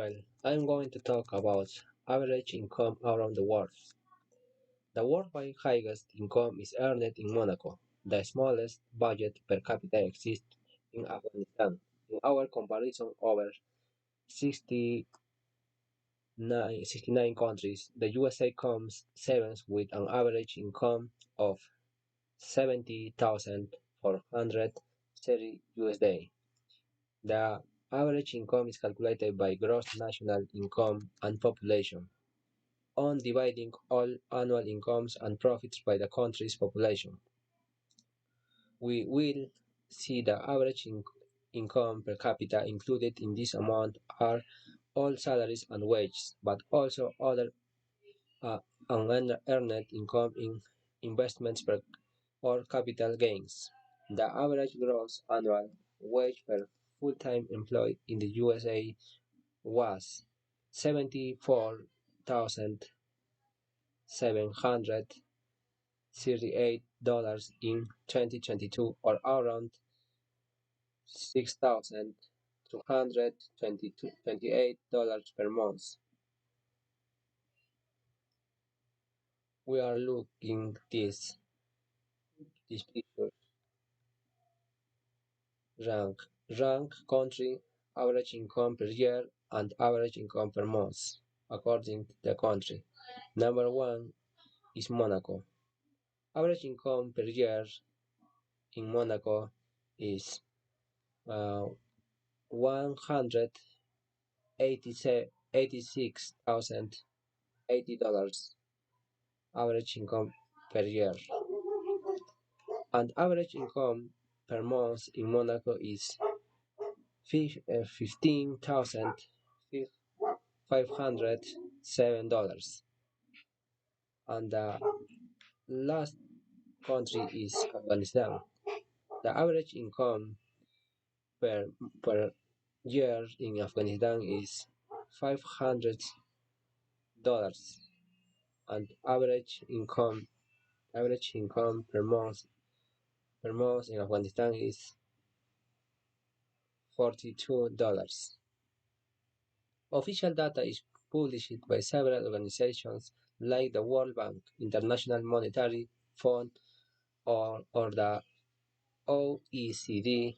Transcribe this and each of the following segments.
Well, I'm going to talk about average income around the world. The worldwide highest income is earned in Monaco. The smallest budget per capita exists in Afghanistan. In our comparison over 69 countries, the USA comes seventh with an average income of 70,430 USD. The average income is calculated by gross national income and population, on dividing all annual incomes and profits by the country's population. We will see the average income per capita included in this amount are all salaries and wages, but also other uh, unearned income in investments or capital gains. The average gross annual wage per full-time employee in the USA was 74,738 in 2022, or around $6,228 per month. We are looking this picture rank country average income per year and average income per month according to the country. Number one is Monaco. Average income per year in Monaco is $186,080 average income per year, and average income per month in Monaco is $15,507. And the last country is Afghanistan. The average income per per year in Afghanistan is $500, and average income per month in Afghanistan is $42. Official data is published by several organizations like the World Bank, International Monetary Fund, or the OECD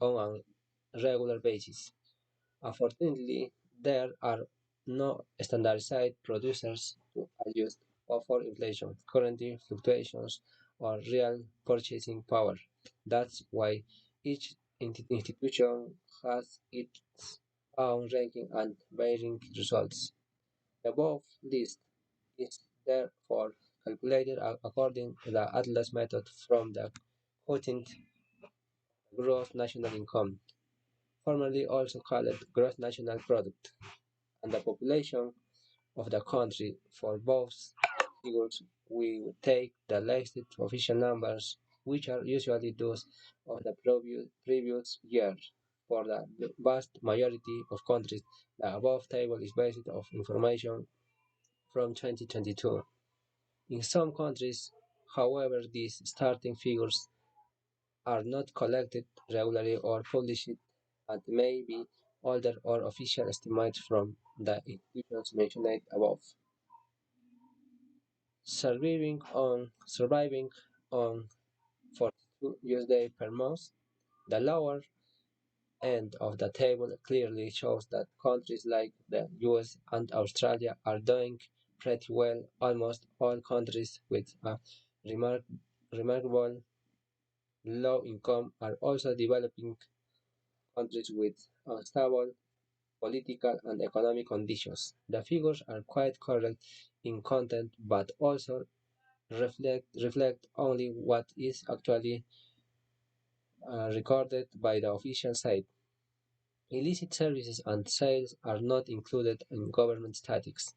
on a regular basis. Unfortunately, there are no standardized producers to adjust for inflation, currency fluctuations, or real purchasing power. That's why each institution has its own ranking and varying results. The above list is therefore calculated according to the Atlas method from the quotient gross national income, formerly also called gross national product, and the population of the country. For both figures, we take the latest official numbers, which are usually those of the previous year. For the vast majority of countries, the above table is based on information from 2022. In some countries, however, these starting figures are not collected regularly or published and may be older or official estimates from the institutions mentioned above. Surviving on 42 USD per month, the lower end of the table clearly shows that countries like the US and Australia are doing pretty well. Almost all countries with a remarkable low income are also developing countries with unstable political and economic conditions. The figures are quite correct in content, but also reflect only what is actually recorded by the official site. Illicit services and sales are not included in government statistics,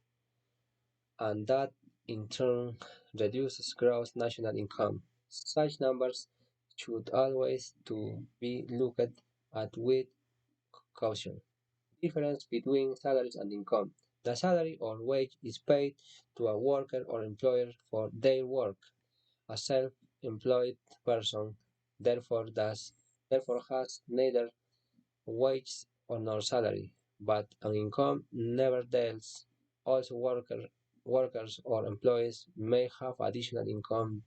and that in turn reduces gross national income. Such numbers should always to be looked at with caution. Difference between salaries and income. The salary or wage is paid to a worker or employer for their work. A self-employed person therefore has neither wage nor salary. but an income nevertheless. Also, workers or employees may have additional income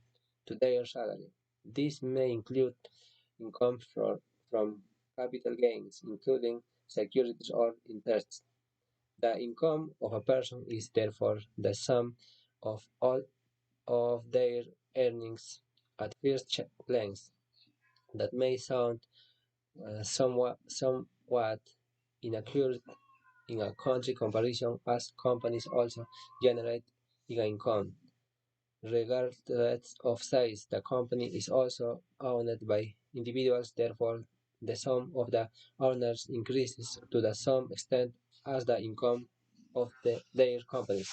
to their salary. This may include income from capital gains, including securities or interests. The income of a person is therefore the sum of all of their earnings at first glance. That may sound somewhat inaccurate in a country comparison, as companies also generate income. Regardless of size, the company is also owned by individuals, therefore, the sum of the owners increases to the same extent as the income of their companies.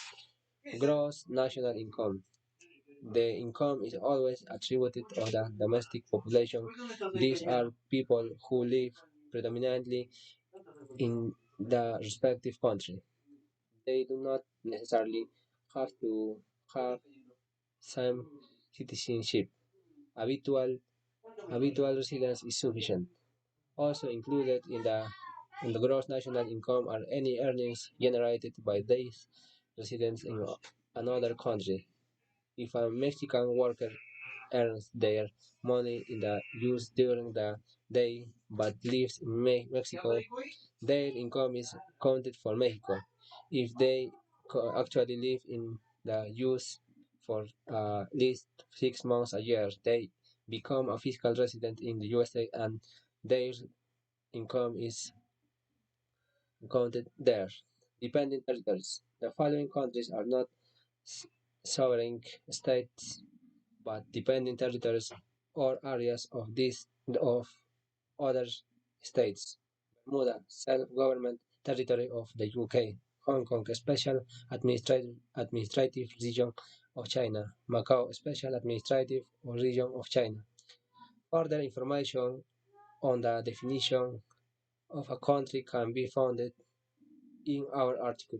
Gross national income. The income is always attributed to the domestic population. These are people who live predominantly in the respective country. They do not necessarily have to have same citizenship. Habitual habitual residence is sufficient. Also included in the gross national income are any earnings generated by these residents in another country. If a Mexican worker earns their money in the US during the day but lives in Mexico, their income is counted for Mexico. If they actually live in the US for at least 6 months a year, they become a fiscal resident in the USA and their income is counted there. Dependent territories. The following countries are not sovereign states but dependent territories or areas of other states. Bermuda, self-government territory of the UK. Hong Kong, special administrative region of China. Macau, special administrative region of China. Further information on the definition of a country can be found in our article.